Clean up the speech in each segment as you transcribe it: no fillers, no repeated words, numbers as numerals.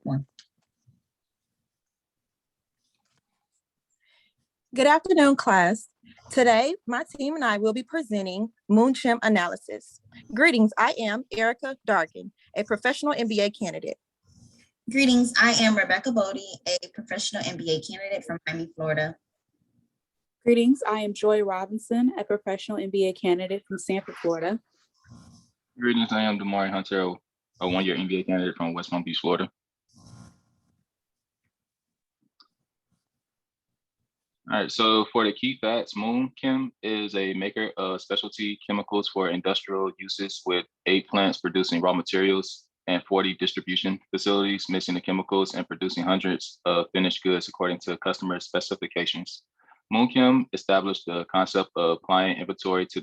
one. Good afternoon, class. Today, my team and I will be presenting MoonChem analysis. Greetings, I am Erica Dargan, a professional MBA candidate. Greetings, I am Rebecca Bodie, a professional MBA candidate from Miami, Florida. Greetings, I am Joy Robinson, a professional MBA candidate from Sanford, Florida. Greetings, I am Damari Hunter, a one-year MBA candidate from West Palm Beach, Florida. All right, so for the key facts, MoonChem is a maker of specialty chemicals for industrial uses with 8 plants producing raw materials and 40 distribution facilities mixing the chemicals and producing hundreds of finished goods according to customer specifications. MoonChem established the concept of client inventory to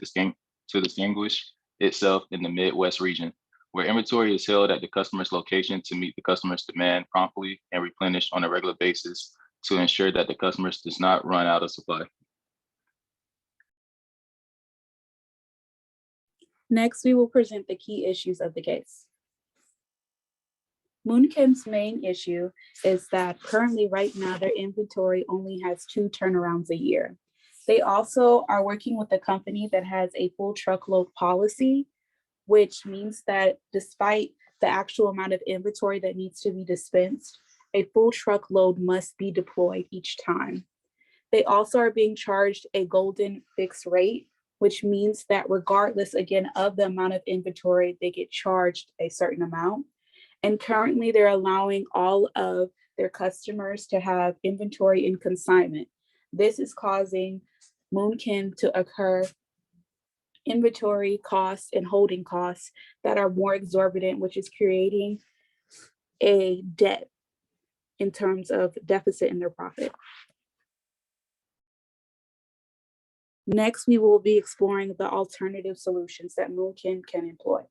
distinguish itself in the Midwest region, where inventory is held at the customer's location to meet the customer's demand promptly and replenished on a regular basis to ensure that the customers does not run out of supply. Next, we will present the key issues of the case. MoonChem's main issue is that currently right now their inventory only has 2 turnarounds a year. They also are working with a company that has a full truckload policy, which means that despite the actual amount of inventory that needs to be dispensed, a full truckload must be deployed each time. They also are being charged a golden fixed rate, which means that regardless, again, of the amount of inventory, they get charged a certain amount. And currently they're allowing all of their customers to have inventory in consignment. This is causing MoonChem to occur inventory costs and holding costs that are more exorbitant, which is creating a debt in terms of deficit in their profit. Next, we will be exploring the alternative solutions that MoonChem can employ.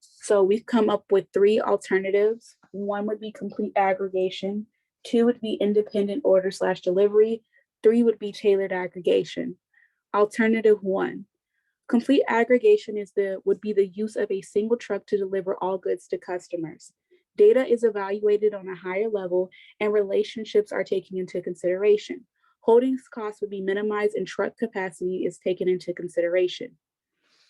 So we've come up with 3 alternatives. 1 would be complete aggregation, 2 would be independent order/delivery, 3 would be tailored aggregation. Alternative 1, complete aggregation would be the use of a single truck to deliver all goods to customers. Data is evaluated on a higher level and relationships are taken into consideration. Holdings costs would be minimized and truck capacity is taken into consideration.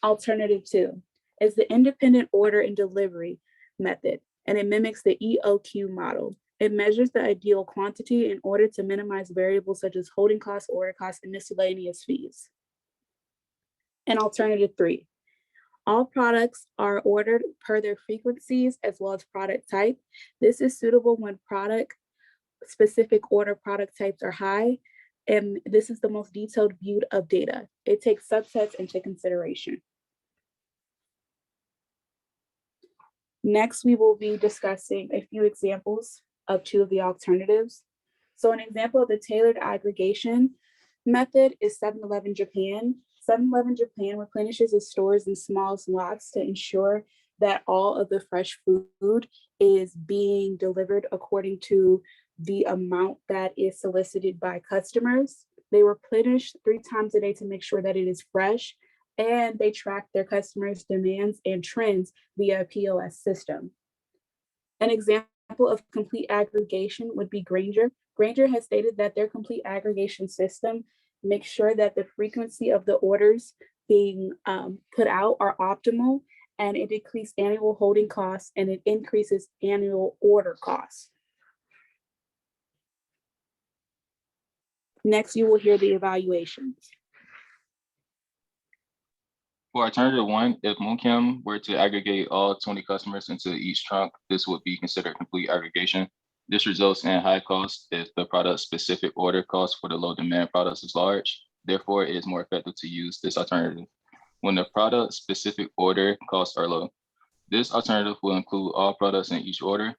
Alternative 2 is the independent order and delivery method, and it mimics the EOQ model. It measures the ideal quantity in order to minimize variables such as holding costs, order costs, and miscellaneous fees. And alternative 3, all products are ordered per their frequencies as well as product type. This is suitable when product specific order product types are high, and this is the most detailed view of data. It takes subsets into consideration. Next, we will be discussing a few examples of 2 of the alternatives. So an example of the tailored aggregation method is 7-Eleven Japan. 7-Eleven Japan replenishes its stores in small lots to ensure that all of the fresh food is being delivered according to the amount that is solicited by customers. They replenish 3 times a day to make sure that it is fresh, and they track their customers' demands and trends via a POS system. An example of complete aggregation would be Grainger. Grainger has stated that their complete aggregation system makes sure that the frequency of the orders being put out are optimal, and it decreases annual holding costs and it increases annual order costs. Next, you will hear the evaluations. For alternative 1, if MoonChem were to aggregate all 20 customers into each trunk, this would be considered complete aggregation. This results in high costs if the product specific order cost for the low demand products is large. Therefore, it is more effective to use this alternative when the product specific order costs are low. This alternative will include all products in each order.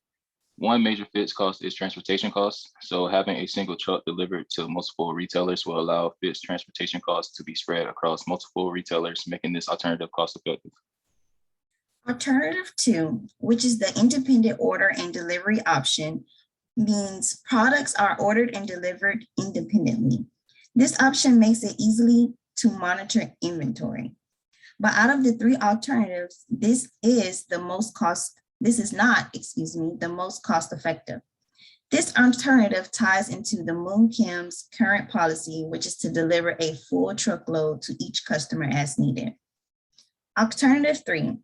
One major fixed cost is transportation costs. So having a single truck delivered to multiple retailers will allow fixed transportation costs to be spread across multiple retailers, making this alternative cost effective. Alternative 2, which is the independent order and delivery option, means products are ordered and delivered independently. This option makes it easily to monitor inventory. But out of the 3 alternatives, this is the most cost This is not, the most cost-effective. This alternative ties into the MoonChem's current policy, which is to deliver a full truckload to each customer as needed. Alternative 3,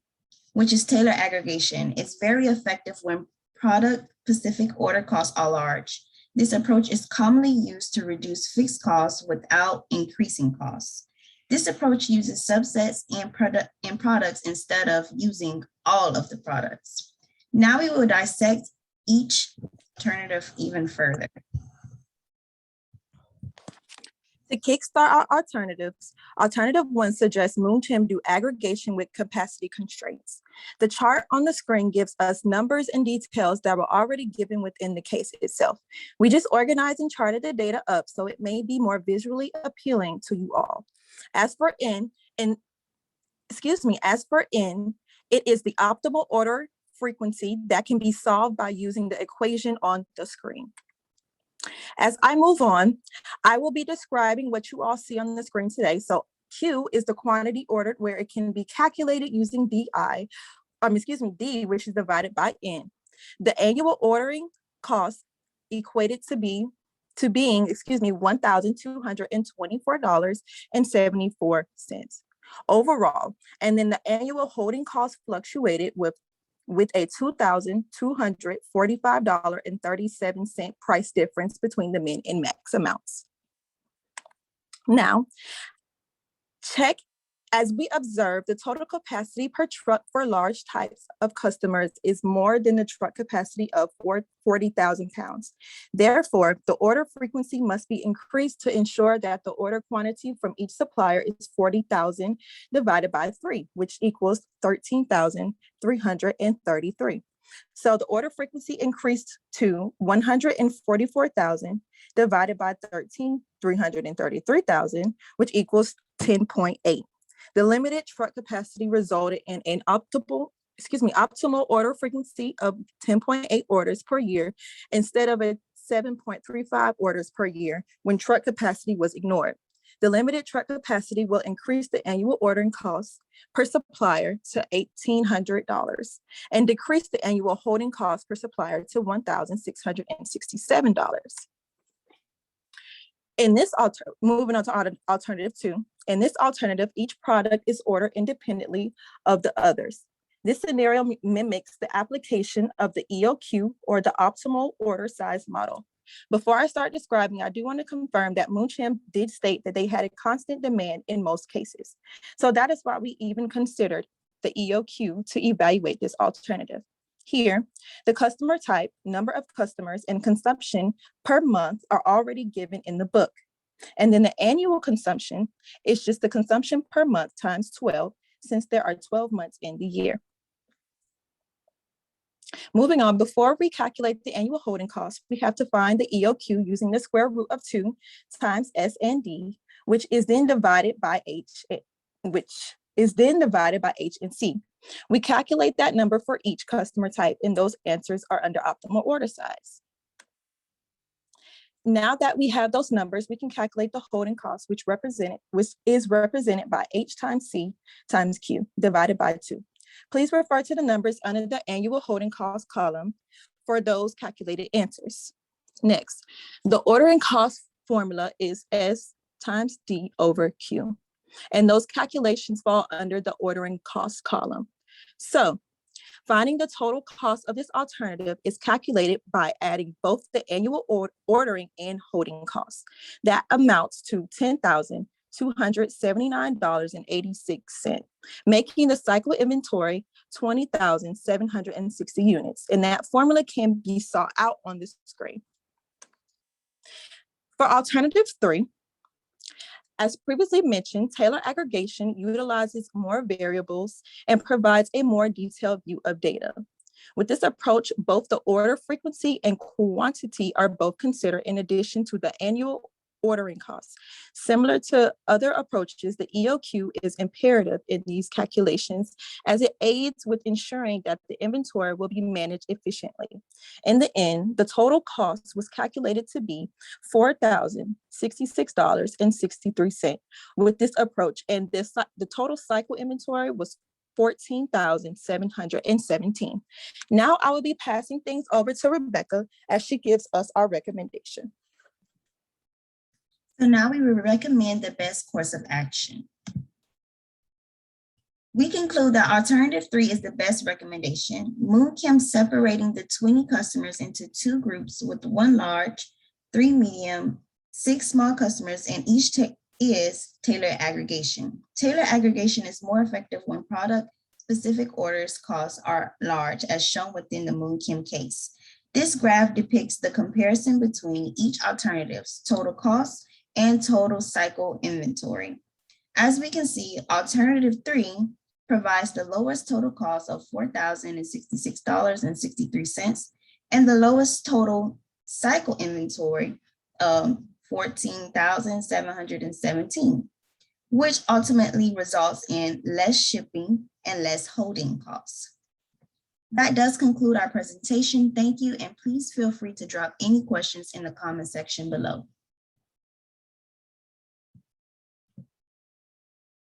which is tailor aggregation, is very effective when product-specific order costs are large. This approach is commonly used to reduce fixed costs without increasing costs. This approach uses subsets and products instead of using all of the products. Now we will dissect each alternative even further. To kickstart our alternatives, alternative 1 suggests MoonChem do aggregation with capacity constraints. The chart on the screen gives us numbers and details that were already given within the case itself. We just organized and charted the data up so it may be more visually appealing to you all. As for N, it is the optimal order frequency that can be solved by using the equation on the screen. As I move on, I will be describing what you all see on the screen today. So Q is the quantity ordered, where it can be calculated using D, which is divided by N. The annual ordering cost equated to being $1,224.74 overall. And then the annual holding cost fluctuated with a $2,245.37 price difference between the min and max amounts. Now, check as we observe, the total capacity per truck for large types of customers is more than the truck capacity of 40,000 pounds. Therefore, the order frequency must be increased to ensure that the order quantity from each supplier is 40,000 divided by 3, which equals 13,333. So the order frequency increased to 144,000 divided by 13,333,000, which equals 10.8. The limited truck capacity resulted in an optimal order frequency of 10.8 orders per year instead of a 7.35 orders per year when truck capacity was ignored. The limited truck capacity will increase the annual ordering costs per supplier to $1,800 and decrease the annual holding cost per supplier to $1,667. In this moving on to alternative 2, in this alternative, each product is ordered independently of the others. This scenario mimics the application of the EOQ, or the optimal order size model. Before I start describing, I do want to confirm that MoonChem did state that they had a constant demand in most cases. So that is why we even considered the EOQ to evaluate this alternative. Here, the customer type, number of customers, and consumption per month are already given in the book. And then the annual consumption is just the consumption per month times 12, since there are 12 months in the year. Moving on, before we calculate the annual holding cost, we have to find the EOQ using the square root of 2 times S and D, which is then divided by H and C. We calculate that number for each customer type, and those answers are under optimal order size. Now that we have those numbers, we can calculate the holding cost, which is represented by H times C times Q divided by 2. Please refer to the numbers under the annual holding cost column for those calculated answers. Next, the ordering cost formula is S times D over Q, and those calculations fall under the ordering cost column. So finding the total cost of this alternative is calculated by adding both the annual ordering and holding costs. That amounts to $10,279.86, making the cycle inventory 20,760 units. And that formula can be saw out on the screen. For alternative 3, as previously mentioned, Taylor aggregation utilizes more variables and provides a more detailed view of data. With this approach, both the order frequency and quantity are both considered in addition to the annual ordering costs. Similar to other approaches, the EOQ is imperative in these calculations as it aids with ensuring that the inventory will be managed efficiently. In the end, the total cost was calculated to be $4,066.63 with this approach, and the total cycle inventory was $14,717. Now I will be passing things over to Rebecca as she gives us our recommendation. So now we will recommend the best course of action. We conclude that alternative 3 is the best recommendation. MoonChem separating the 20 customers into 2 groups with 1 large, 3 medium, 6 small customers, and each is tailored aggregation. Tailored aggregation is more effective when product-specific orders costs are large, as shown within the MoonChem case. This graph depicts the comparison between each alternative's total cost and total cycle inventory. As we can see, alternative 3 provides the lowest total cost of $4,066.63 and the lowest total cycle inventory of $14,717, which ultimately results in less shipping and less holding costs. That does conclude our presentation. Thank you, and please feel free to drop any questions in the comment section below.